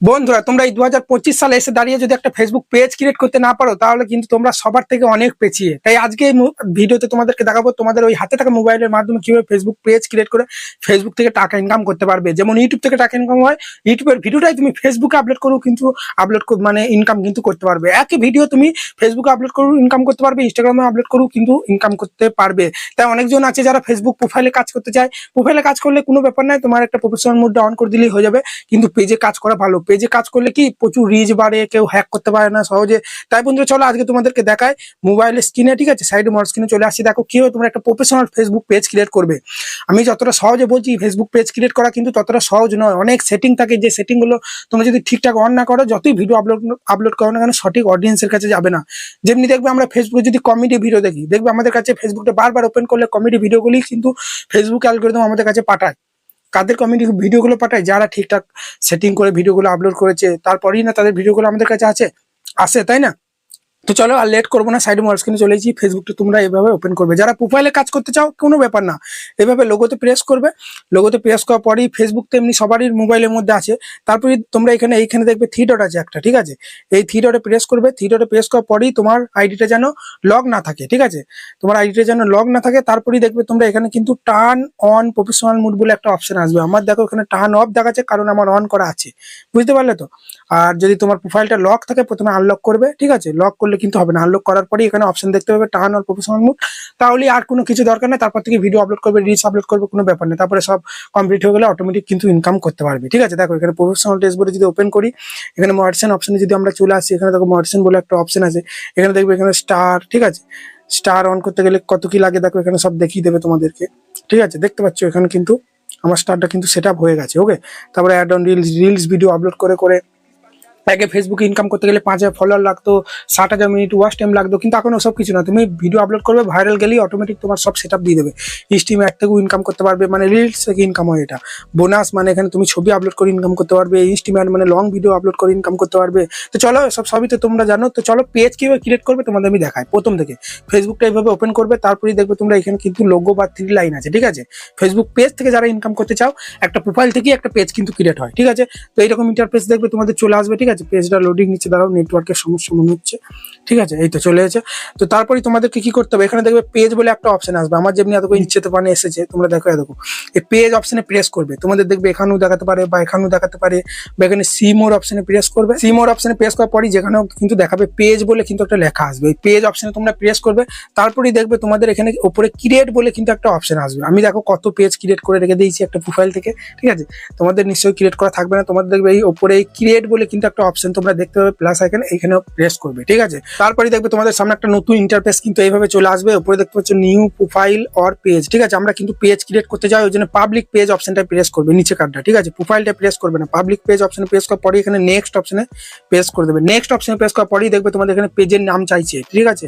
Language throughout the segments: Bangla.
বন্ধুরা, তোমরা এই 2025 সালে এসে দাঁড়িয়ে যদি একটা ফেসবুক পেজ ক্রিয়েট করতে না পারো, তাহলে কিন্তু তোমরা সবার থেকে অনেক পেছিয়ে। তাই আজকে এই ভিডিওতে তোমাদেরকে দেখাবো তোমাদের ওই হাতে থাকা মোবাইলের মাধ্যমে কিভাবে ফেসবুক পেজ ক্রিয়েট করে ফেসবুক থেকে টাকা ইনকাম করতে পারবে। যেমন ইউটিউব থেকে টাকা ইনকাম হয়, ইউটিউবের ভিডিওটাই তুমি ফেসবুকে আপলোড করো, কিন্তু মানে ইনকাম কিন্তু করতে পারবে। একই ভিডিও তুমি ফেসবুকে আপলোড করো, ইনকাম করতে পারবে, ইনস্টাগ্রামে আপলোড করো, কিন্তু ইনকাম করতে পারবে। তাই অনেকজন আছে যারা ফেসবুক প্রোফাইলে কাজ করতে চায়। প্রোফাইলে কাজ করলে কোনো ব্যাপার নাই, তোমার একটা প্রফেশনাল মোডটা অন করে দিলেই হয়ে যাবে। কিন্তু পেজে কাজ করা ভালো। পেজে কাজ করলে কি প্রচুর রিচ বাড়ে, কেউ হ্যাক করতে পারে না সহজে। তাই বন্ধুরা, চলো আজকে তোমাদেরকে দেখায় মোবাইলের স্ক্রিনে, ঠিক আছে, সাইডে মোবাইল স্ক্রিনে চলে আসছি। দেখো কিভাবে তোমরা একটা প্রফেশনাল ফেসবুক পেজ ক্রিয়েট করবে। আমি যতটা সহজে বলছি, ফেসবুক পেজ ক্রিয়েট করা কিন্তু ততটা সহজ নয়। অনেক সেটিং থাকে, যে সেটিং গুলো তোমরা যদি ঠিকঠাক অন না করো, যতই ভিডিও আপলোড করো না কেন, সঠিক অডিয়েন্সের কাছে যাবে না। যেমনি দেখবে আমরা ফেসবুকে যদি কমেডি ভিডিও দেখি, দেখবে আমাদের কাছে ফেসবুকটা বারবার ওপেন করলে কমেডি ভিডিওগুলি কিন্তু ফেসবুক অ্যালগরিদম আমাদের কাছে পাঠায়। কাদের কমেডি ভিডিওগুলো পাঠায়? যারা ঠিকঠাক সেটিং করে ভিডিওগুলো আপলোড করেছে, তারপরেই না তাদের ভিডিওগুলো আমাদের কাছে আসে, তাই না? তো চলো আর লেট করবো না, সাইড মোবাইল স্ক্রিনে চলে এসেছি। ফেসবুকটা তোমরা এভাবে ওপেন করবে। যারা প্রোফাইলে কাজ করতে চাও, কোনো ব্যাপার না, এভাবে লোগোতে প্রেস করবে। লোগোতে প্রেস করার পরেই ফেসবুক তো এমনি সবারই মোবাইলের মধ্যে আছে। তারপরে তোমরা এইখানে দেখবে থ্রি ডট আছে একটা, ঠিক আছে? এই থ্রি ডটে প্রেস করবে। থ্রি ডটে প্রেস করার পরেই তোমার আইডিটা যেন লগ না থাকে, ঠিক আছে? তোমার আইডিটা যেন লগ না থাকে। তারপরেই দেখবে তোমরা এখানে কিন্তু টার্ন অন প্রফেশনাল মোড বলে একটা অপশন আসবে। আমার দেখো এখানে টার্ন অফ দেখাচ্ছে, কারণ আমার অন করা আছে, বুঝতে পারলে তো? আর যদি তোমার প্রোফাইলটা লক থাকে, প্রথমে আনলক করবে, ঠিক আছে? লক করলে কিন্তু হবে না। আনলক করার পরে এখানে অপশন দেখতে পাবে টার্ন অন প্রফেশনাল মোড। তাহলে আর কোনো কিছু দরকার নেই। তারপর থেকে ভিডিও আপলোড করবে, রিলস আপলোড করবে, কোনো ব্যাপার নেই। তারপরে সব কমপ্লিট হয়ে গেলে অটোমেটিক কিন্তু ইনকাম করতে পারবে, ঠিক আছে? দেখো এখানে প্রফেশনাল ড্যাশবোর্ডে যদি ওপেন করি, এখানে মডারেশন অপশনে যদি আমরা চলে আসি, এখানে দেখো মডারেশন বলে একটা অপশন আছে। এখানে দেখবে এখানে স্টার, ঠিক আছে? স্টার অন করতে গেলে কত কি লাগে দেখো, এখানে সব দেখিয়ে দেবে তোমাদেরকে, ঠিক আছে? দেখতে পাচ্ছ এখানে কিন্তু আমার স্টারটা কিন্তু সেট আপ হয়ে গেছে। ওকে, তারপরে add on reels video upload করে করে আগে ফেসবুকে ইনকাম করতে গেলে 5,000 ফলোয়ার লাগতো, 60,000 মিনিট ওয়াচ টাইম লাগতো। কিন্তু এখন ওসব কিছু না, তুমি ভিডিও আপলোড করবে, ভাইরাল গেলেই অটোমেটিক তোমার সব সেট আপ দিয়ে দেবে। স্ট্রিম অ্যাড থেকেও ইনকাম করতে পারবে, মানে রিলস থেকে ইনকাম হয় এটা। বোনাস মানে এখানে তুমি ছবি আপলোড করে ইনকাম করতে পারবে। স্ট্রিম অ্যাড মানে লং ভিডিও আপলোড করে ইনকাম করতে পারবে। তো চলো সবই তো তোমরা জানো। তো চলো পেজ কিভাবে ক্রিয়েট করবে তোমাদের আমি দেখাই। প্রথম থেকে ফেসবুকটা এইভাবে ওপেন করবে, তারপরেই দেখবে তোমরা এখানে কিন্তু লোগো বা 3 লাইন আছে, ঠিক আছে? ফেসবুক পেজ থেকে যারা ইনকাম করতে চাও, একটা প্রোফাইল থেকেই একটা পেজ কিন্তু ক্রিয়েট হয়, ঠিক আছে? তো এইরকম ইন্টারফেস দেখবে তোমাদের চলে আসবে, ঠিক আছে? পেজটা লোডিং নিচে, দাঁড়াও, নেটওয়ার্কের সমস্যা মনে হচ্ছে, ঠিক আছে? এই তো চলে এসেছে। তো তারপরে তোমাদেরকে কি করতে হবে, এখানে দেখবে পেজ বলে একটা অপশন আসবে। আমার যেমনি এত নিচেতে পানে এসেছে, তোমরা দেখো দেখো এই পেজ অপশনে প্রেস করবে। তোমাদের দেখবে এখানেও দেখাতে পারে বা এখানেও দেখাতে পারে, বা এখানে সি মোর অপশনে প্রেস করবে। সি মোর অপশনে প্রেস করার পরই যেখানেও কিন্তু দেখাবে পেজ বলে কিন্তু একটা লেখা আসবে। ওই পেজ অপশনে তোমরা প্রেস করবে। তারপরেই দেখবে তোমাদের এখানে উপরে ক্রিয়েট বলে কিন্তু একটা অপশন আসবে। আমি দেখো কত পেজ ক্রিয়েট করে রেখে দিয়েছি একটা প্রোফাইল থেকে, ঠিক আছে? তোমাদের নিশ্চয়ই ক্রিয়েট করা থাকবে না। তোমাদের দেখবে এই উপরে ক্রিয়েট বলে কিন্তু একটা অপশন তোমরা দেখতে পাবে, প্লাস এখানে প্রেস করবে, ঠিক আছে? তারপরে দেখবে তোমাদের সামনে একটা নতুন ইন্টারফেস কিন্তু এইভাবে চলে আসবে। উপরে দেখতে পাচ্ছ নিউ প্রোফাইল অর পেজ, ঠিক আছে? আমরা কিন্তু পেজ ক্রিয়েট করতে যাই, ওই জন্য পাবলিক পেজ অপশনটা প্রেস করবে, নিচে কার্ডটা, ঠিক আছে? প্রোফাইলটা প্রেস করবে না, পাবলিক পেজ অপশনে প্রেস করার পরে এখানে নেক্সট অপশনে প্রেস করে দেবে। নেক্সট অপশনে প্রেস করার পরেই দেখবে তোমাদের এখানে পেজের নাম চাইছে, ঠিক আছে?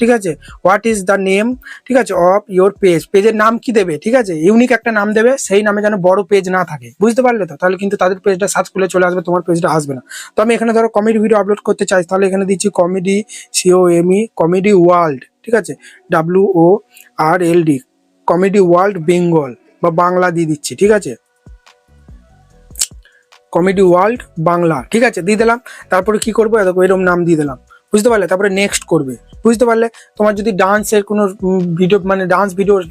ঠিক আছে, হোয়াট ইজ দ্য নেম, ঠিক আছে, অফ ইউর পেজ। পেজের নাম কি দেবে, ঠিক আছে? ইউনিক একটা নাম দেবে, সেই নামে যেন বড় পেজ না থাকে, বুঝতে পারলে তো? তাহলে কিন্তু তাদের পেজটা সার্চ করলে চলে আসবে, তোমার পেজটা আসবে না। তো আমি এখানে ধরো কমেডি ভিডিও আপলোড করতে চাই, তাহলে এখানে দিচ্ছি কমেডি, COME, কমেডি ওয়ার্ল্ড, ঠিক আছে? WORLD, কমেডি ওয়ার্ল্ড বেঙ্গল বা বাংলা দিয়ে দিচ্ছি, ঠিক আছে? কমেডি ওয়ার্ল্ড বাংলা, ঠিক আছে, দিয়ে দিলাম। তারপরে কি করবো, দেখো এরকম নাম দিয়ে দিলাম, বুঝতে পারলে? তারপরে নেক্সট করবে, বুঝতে পারলে? তোমার যদি ডান্সের কোনো ভিডিও, মানে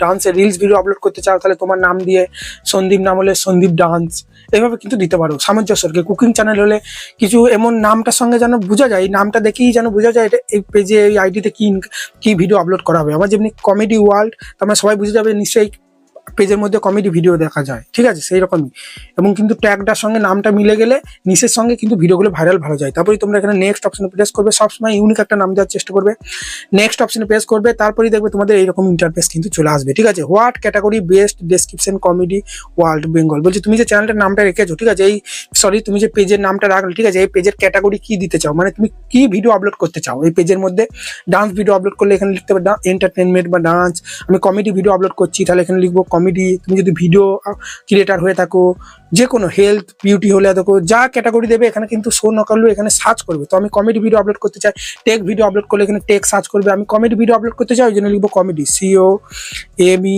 ডান্সের রিলস ভিডিও আপলোড করতে চাও, তাহলে তোমার নাম দিয়ে সন্দীপ নাম হলে সন্দীপ ডান্স, এভাবে কিন্তু দিতে পারো সামঞ্জস্যকে। কুকিং চ্যানেল হলে কিছু এমন নামটার সঙ্গে যেন বোঝা যায়, এই নামটা দেখেই যেন বোঝা যায় এটা এই পেজে, এই আইডিতে কি ভিডিও আপলোড করা হবে। আমার যেমনি কমেডি ওয়ার্ল্ড, তোমরা সবাই বুঝে যাবে নিশ্চয়ই পেজের মধ্যে কমেডি ভিডিও দেখা যায়, ঠিক আছে? সেই রকমই। এবং কিন্তু ট্যাগটার সঙ্গে নামটা মিলে গেলে নিচের সঙ্গে কিন্তু ভিডিওগুলো ভালো যায়। তারপরে তোমরা এখানে নেক্সট অপশনে প্রেস করবে। সবসময় ইউনিক একটা নাম দেওয়ার চেষ্টা করবে। নেক্সট অপশনে প্রেস করবে, তারপরেই দেখবে তোমাদের এইরকম ইন্টারফেস কিন্তু চলে আসবে, ঠিক আছে? What category best description comedy world Bengal. বলছি তুমি যে চ্যানেলটার নামটা রেখেছো, ঠিক আছে, তুমি যে পেজের নামটা রাখলে, ঠিক আছে, এই পেজের ক্যাটাগরি কি দিতে চাও, মানে তুমি কি ভিডিও আপলোড করতে চাও এই পেজের মধ্যে? ডান্স ভিডিও আপলোড করলে এখানে লিখতে হবে এন্টারটেনমেন্ট বা ডান্স। আমি কমেডি ভিডিও আপলোড করছি, তাহলে এখানে লিখবো কমেডি। তুমি যদি ভিডিও ক্রিয়েটার হয়ে থাকো, যে কোনো হেলথ বিউটি হলে দেখো যা ক্যাটাগরি দেবে এখানে কিন্তু শো না করলেও এখানে সার্চ করবে। তো আমি কমেডি ভিডিও আপলোড করতে চাই, টেক ভিডিও আপলোড করলে এখানে টেক সার্চ করবে। আমি কমেডি ভিডিও আপলোড করতে চাই, ওই জন্য লিখবো কমেডি, COME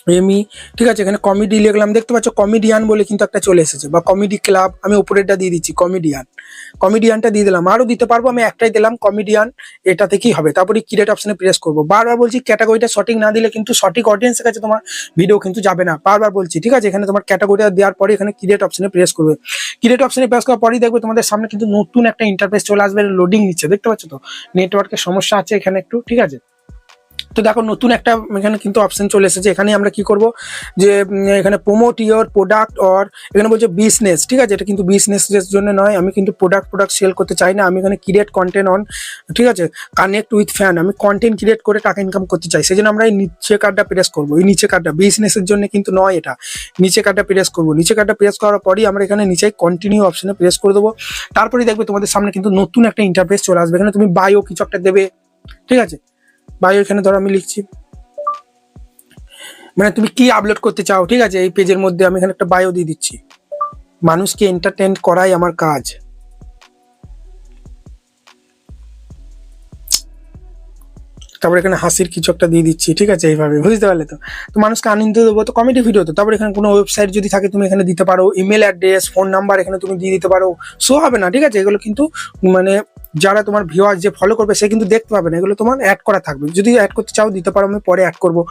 এমি, ঠিক আছে। এখানে কমেডি লিখলাম, দেখতে পাচ্ছ কমেডিয়ান বলে কিন্তু একটা চলে এসেছে, বা কমেডি ক্লাব। আমি উপরেরটা দিয়ে দিচ্ছি কমেডিয়ানটা দিয়ে দিলাম, আরো দিতে পারবো, আমি একটাই দিলাম কমেডিয়ান, এটা থেকেই হবে। তারপরে ক্রিয়েট অপশনে প্রেস করবো। বারবার বলছি ক্যাটাগরিটা সঠিক না দিলে কিন্তু সঠিক অডিয়েন্সের কাছে তোমার ভিডিও কিন্তু যাবে না, বারবার বলছি, ঠিক আছে। এখানে তোমার ক্যাটাগরিটা দেওয়ার পরে এখানে ক্রিয়েট অপশনে প্রেস করবে। ক্রিয়েট অপশনে প্রেস করার পরেই দেখবে তোমাদের সামনে কিন্তু নতুন একটা ইন্টারফেস চলে আসবে, লোডিং নিচ্ছে, দেখতে পাচ্ছ তো। নেটওয়ার্কের সমস্যা আছে এখানে একটু, ঠিক আছে। তো দেখো নতুন একটা এখানে কিন্তু অপশন চলে এসেছে। এখানে আমরা কি করব, যে এখানে প্রমোট ইওর প্রোডাক্ট, অর এখানে বলছে বিজনেস, ঠিক আছে। এটা কিন্তু বিজনেসের জন্য নয়, আমি কিন্তু প্রোডাক্ট সেল করতে চাই না। আমি এখানে ক্রিয়েট কন্টেন্ট অন, ঠিক আছে, কানেক্ট উইথ ফ্যান, আমি কন্টেন্ট ক্রিয়েট করে টাকা ইনকাম করতে চাই, সেই জন্য আমরা এই নিচে কার্ডটা প্রেস করবো। এই নিচে কার্ডটা বিজনেসের জন্য কিন্তু নয়, এটা নিচে কার্ডটা প্রেস করবো। নিচে কার্ডটা প্রেস করার পরই আমরা এখানে নিচে কন্টিনিউ অপশনে প্রেস করে দেবো। তারপরে দেখবে তোমাদের সামনে কিন্তু নতুন একটা ইন্টারফেস চলে আসবে। এখানে তুমি বায়ো কিছু একটা দেবে, ঠিক আছে। বায়ো এখানে ধরো আমি লিখছি, মানে তুমি কি আপলোড করতে চাও, ঠিক আছে। এই পেজের মধ্যে আমি এখানে একটা বায়ো দিয়ে দিচ্ছি, মানুষকে এন্টারটেইন করাই আমার কাজ। তারপর এখানে হাসির কিছু একটা দিয়ে দিচ্ছি, ঠিক আছে, এইভাবে, বুঝতে পারলে তো। তো মানুষকে আনন্দ দেবো, তো কমেডি ভিডিও তো। তারপর এখানে কোনো ওয়েবসাইট যদি থাকে তুমি এখানে দিতে পারো, ইমেল অ্যাড্রেস, ফোন নাম্বার এখানে তুমি দিয়ে দিতে পারো, শো হবে না, ঠিক আছে। এগুলো কিন্তু মানে যারা তোমার ভিউয়ার যে ফলো করবে সে কিন্তু দেখতে পাবে না, এগুলো তোমার অ্যাড করা থাকবে। যদি অ্যাড করতে চাও দিতে পারো, আমি পরে অ্যাড করবো।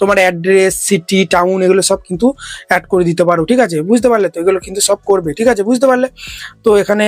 তোমার অ্যাড্রেস, সিটি, টাউন এগুলো সব কিন্তু অ্যাড করে দিতে পারো, ঠিক আছে, বুঝতে পারলে তো। এগুলো কিন্তু সব করবে, ঠিক আছে, বুঝতে পারলে তো। এখানে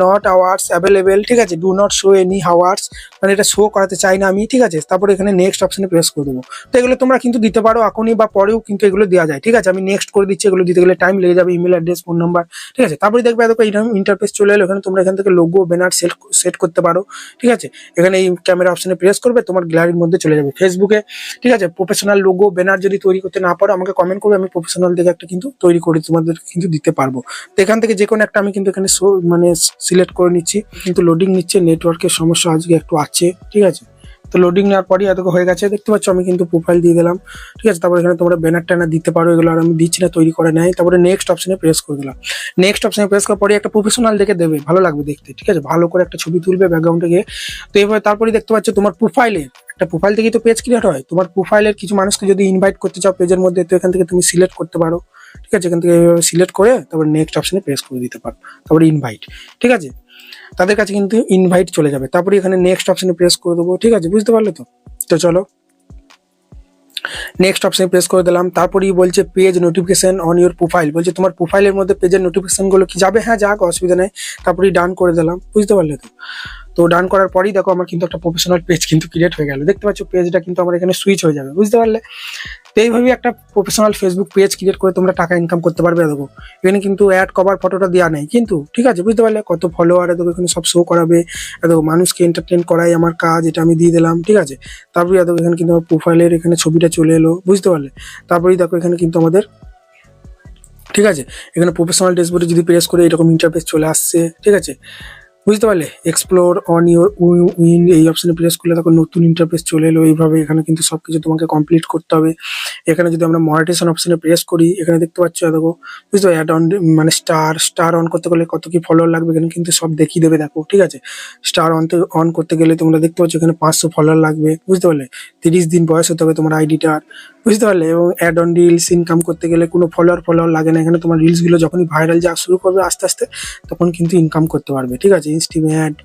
নট আওয়ার্স অ্যাভেলেবেল, ঠিক আছে, do not show any hours, মানে এটা শো করাতে চাই না আমি, ঠিক আছে। তারপরে এখানে নেক্সট অপশনে প্রেস করে দেবো। তো এগুলো তোমরা কিন্তু দিতে পারো এখনই বা পরেও কিন্তু এগুলো দেওয়া যায়, ঠিক আছে। আমি নেক্সট করে দিচ্ছি, এগুলো দিতে গেলে টাইম লেগে যাবে, ইমেল অ্যাড্রেস, ফোন নাম্বার, ঠিক আছে। তারপরে দেখবে এত ইন্টারফেস চলে এলো। এখানে তোমরা এখান থেকে লোগো, ব্যানার সেট করতে পারো, ঠিক আছে। এখানে এই ক্যামেরা অপশনে প্রেস করবে, তোমার গ্যালারির মধ্যে চলে যাবে ফেসবুকে, ঠিক আছে। প্রফেশনাল লোগো, ব্যানার যদি তৈরি করতে না পারো আমাকে কমেন্ট করবে, আমি প্রফেশনাল দেখে একটা কিন্তু তৈরি করে তোমাদের কিন্তু দিতে পারবো। তো এখান থেকে যে কোনো একটা আমি কিন্তু এখানে মানে সিলেক্ট করে নিচ্ছি, কিন্তু লোডিং নিচ্ছে, নেটওয়ার্কের সমস্যা আজকে একটু আছে, ঠিক আছে। তো লোডিং নেওয়ার পরই এত হয়ে গেছে, দেখতে পাচ্ছ। আমি কিন্তু প্রোফাইল দিয়ে দিলাম, ঠিক আছে। তারপরে এখানে তোমরা ব্যানার ট্যানার দিতে পারো, এগুলো আর আমি দিচ্ছি না, তৈরি করে নেয়। তারপরে নেক্সট অপশনে প্রেস করে দিলাম। নেক্সট অপশনে প্রেস করার পরে একটা প্রফেশনাল দেখে দেবে, ভালো লাগবে দেখতে, ঠিক আছে, ভালো করে একটা ছবি তুলবে ব্যাকগ্রাউন্ডে গিয়ে। তো এবার তারপরে দেখতে পাচ্ছ তোমার প্রোফাইলের একটা, প্রোফাইল থেকেই তো পেজ ক্রিয়েট হয়। তোমার প্রোফাইলের কিছু মানুষকে যদি ইনভাইট করতে চাও পেজের মধ্যে, তো এখান থেকে তুমি সিলেক্ট করতে পারো, ঠিক আছে। এখান থেকে এইভাবে সিলেক্ট করে তারপর নেক্সট অপশনে প্রেস করে দিতে পারো, তারপরে ইনভাইট, ঠিক আছে। তাদের কাছে কিন্তু ইনভাইট চলে যাবে। তারপরে এখানে নেক্সট অপশনে প্রেস করে দেবো, ঠিক আছে, বুঝতে পারলে তো। তো চলো নেক্সট অপশনে প্রেস করে দিলাম। তারপরেই বলছে page notification on your profile, বলছে তোমার প্রোফাইলের মধ্যে পেজের নোটিফিকেশন গুলো কি যাবে, হ্যাঁ যাক, অসুবিধা নেই। তারপরেই ডান করে দিলাম, বুঝতে পারলে তো। তো ডান করার পরেই দেখো আমার কিন্তু একটা প্রফেশনাল পেজ কিন্তু ক্রিয়েট হয়ে গেল, দেখতে পাচ্ছ। পেজটা কিন্তু আমার এখানে সুইচ হয়ে যাবে, বুঝতে পারলে তো। এইভাবেই একটা প্রফেশনাল ফেসবুক পেজ ক্রিয়েট করে তোমরা টাকা ইনকাম করতে পারবে। দেখো এখানে কিন্তু অ্যাড কভার ফটোটা দেওয়া নেই কিন্তু, ঠিক আছে, বুঝতে পারলে। কত ফলোয়ার দেখো এখানে সব শো করাবে। দেখো মানুষকে এন্টারটেন করাই আমার কাজ, এটা আমি দিয়ে দিলাম, ঠিক আছে। তারপরে দেখো এখানে কিন্তু আমার প্রোফাইলের এখানে ছবিটা চলে এলো, বুঝতে পারলে। তারপরেই দেখো এখানে কিন্তু আমাদের, ঠিক আছে, এখানে প্রফেশনাল ড্যাশবোর্ডে যদি প্রেস করে এরকম ইন্টারফেস চলে আসছে, ঠিক আছে, বুঝতে পারলে। এক্সপ্লোর অন ইউর উইন এই অপশনে প্রেস করলে দেখো নতুন ইন্টারফেস চলে এলো। এইভাবে এখানে কিন্তু সবকিছু তোমাকে কমপ্লিট করতে হবে। এখানে যদি আমরা মনিটাইজেশন অপশনে প্রেস করি, এখানে দেখতে পাচ্ছ দেখো, বুঝতে পারছো, অ্যাড অন মানে স্টার অন করতে গেলে কত কি ফলোয়ার লাগবে এখানে কিন্তু সব দেখিয়ে দেবে, দেখো, ঠিক আছে। স্টার অন করতে গেলে তোমরা দেখতে পাচ্ছ এখানে 500 ফলোয়ার লাগবে, বুঝতে পারলে। 30 দিন বয়স হতে হবে তোমার আইডিটার, বুঝতে পারলে। এবং অ্যাড অন রিলস ইনকাম করতে গেলে কোনো ফলোয়ার লাগে না, এখানে তোমার রিলস গুলো যখনই ভাইরাল যাওয়া শুরু করবে আস্তে আস্তে, তখন কিন্তু ইনকাম করতে পারবে, ঠিক আছে। ইনস্টিম অ্যাড,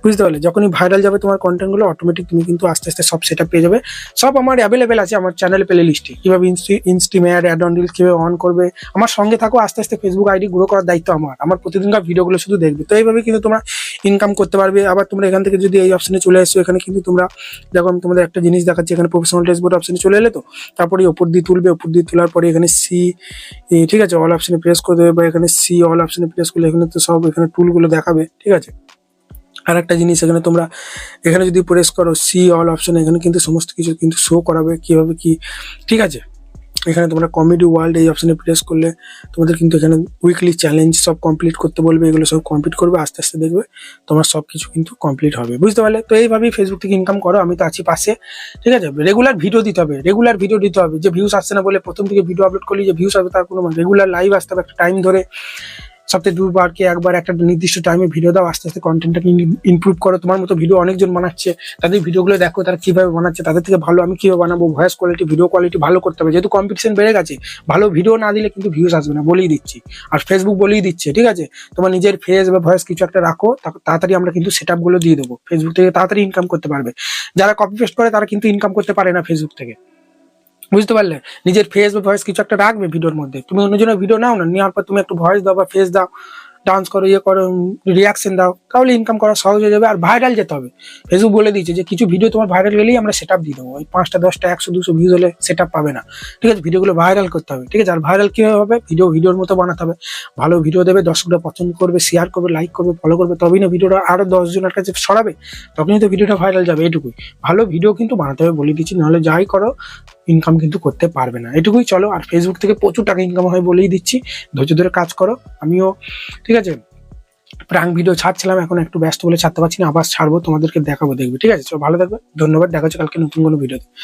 বুঝতে পারলে। যখনই ভাইরাল যাবে তোমার কন্টেন্ট গুলো অটোমেটিক তুমি কিন্তু আস্তে আস্তে সব সেটা পেয়ে যাবে। সব আমার অ্যাভেলেবেল আছে আমার চ্যানেল প্লে লিস্টে, কিভাবে ইনস্টিম অ্যাড অন রিলস কিভাবে অন করবে। আমার সঙ্গে থাকো, আস্তে আস্তে ফেসবুক আইডি গ্রো করার দায়িত্ব আমার প্রতিদিনকার ভিডিওগুলো শুধু দেখবে। তো এইভাবে কিন্তু তোমরা ইনকাম করতে পারবে। আবার তোমরা এখান থেকে যদি এই অপশনে চলে আসছো, এখানে কিন্তু তোমরা দেখো আমি তোমাদের একটা জিনিস দেখাচ্ছি, এখানে প্রফেশনাল ড্যাশবোর্ড অপশনে চলে এলে তো, তারপরে ওপর দিয়ে তুলবে, ওপর দিয়ে তোলার পরে এখানে সি, ঠিক আছে, অল অপশনে প্রেস করে দেবে, বা এখানে সি অল অপশনে প্রেস করলে এখানে তো সব এখানে টুলগুলো দেখাবে, ঠিক আছে। আর একটা জিনিস এখানে তোমরা এখানে যদি প্রেস করো সি অল অপশন, এখানে কিন্তু সমস্ত কিছু কিন্তু শো করাবে কিভাবে কি, ঠিক আছে। এখানে তোমরা কমেডি ওয়ার্ল্ড এই অপশনে প্রেস করলে তোমাদের কিন্তু এখানে উইকলি চ্যালেঞ্জ সব কমপ্লিট করতে বলবে, এগুলো সব কমপ্লিট করবে, আস্তে আস্তে দেখবে তোমার সব কিছু কিন্তু কমপ্লিট হবে, বুঝতে পারলে। তো এইভাবেই ফেসবুক থেকে ইনকাম করো, আমি তো আছি পাশে, ঠিক আছে। রেগুলার ভিডিও দিতে হবে, যে ভিউজ আসছে না বলে প্রথম থেকে ভিডিও আপলোড করলে যে ভিউজ আসবে তার কোনো রেগুলার লাইভ আসতে হবে একটা টাইম ধরে, সপ্তাহে 2 বার কি 1 বার একটা নির্দিষ্ট টাইমে ভিডিও দাও, আস্তে আস্তে কন্টেন্টটাকে ইমপ্রুভ করো। তোমার মতো ভিডিও অনেকজন বানাচ্ছে, তাদের ভিডিওগুলো দেখো তারা কিভাবে বানাচ্ছে, তাদের থেকে ভালো আমি কিভাবে বানাবো। ভয়েস কোয়ালিটি, ভিডিও কোয়ালিটি ভালো করতে হবে, যেহেতু কম্পিটিশন বেড়ে গেছে। ভালো ভিডিও না দিলে কিন্তু ভিউজ আসবে না, বলেই দিচ্ছি। আর ফেসবুক বলেই দিচ্ছে, ঠিক আছে, তোমার নিজের ফেস বা ভয়েস কিছু একটা রাখো, তাড়াতাড়ি আমরা কিন্তু সেট আপ গুলো দিয়ে দেবো। ফেসবুক থেকে তাড়াতাড়ি ইনকাম করতে পারবে। যারা কপি পেস্ট করে তারা কিন্তু ইনকাম করতে পারে না ফেসবুক থেকে, বুঝতে পারলে। নিজের ফেস বা ভয়েস কিছু একটা রাখবে ভিডিওর মধ্যে। তুমি অন্যজনের ভিডিও নাও না, নেওয়ার পর তুমি একটু ভয়েস দাও বা ফেস দাও, ডান্স করো, ইয়ে করো, রিয়াকশন দাও, তাহলে ইনকাম করা সহজ হয়ে যাবে। আর ভাইরাল যেতে হবে। ফেসবুক বলে দিয়েছে যে কিছু ভিডিও তোমার ভাইরাল গেলেই আমরা সেট আপ দিয়ে দেবো। ওই 5টা 10টা 100 200 ভিউজ হলে সেট আপ পাবে না, ঠিক আছে। ভিডিওগুলো ভাইরাল করতে হবে, ঠিক আছে। আর ভাইরাল কিভাবে হবে? ভিডিওর মতো বানাতে হবে। ভালো ভিডিও দেবে, দর্শকরা পছন্দ করবে, শেয়ার করবে, লাইক করবে, ফলো করবে, তবেই না ভিডিওটা আরো 10 জনের কাছে ছড়াবে, তখনই তো ভিডিওটা ভাইরাল যাবে। এটুকুই। ভালো ভিডিও কিন্তু বানাতে হবে বলে দিচ্ছি, নাহলে যাই করো ইনকাম কিন্তু করতে পারবে না। এটুকুই। চলো, আর ফেসবুক থেকে প্রচুর টাকা ইনকাম হয় বলেই দিচ্ছি, ধৈর্য ধরে কাজ করো। আমিও, ঠিক আছে, প্রাঙ্ক ভিডিও ছাড়ছিলাম, এখন একটু ব্যস্ত বলে ছাড়তে পারছি না, আবার ছাড়বো, তোমাদেরকে দেখাবো, দেখবে, ঠিক আছে। চলো, ভালো থাকবে, ধন্যবাদ, দেখা হচ্ছে কালকে নতুন কোনো ভিডিও।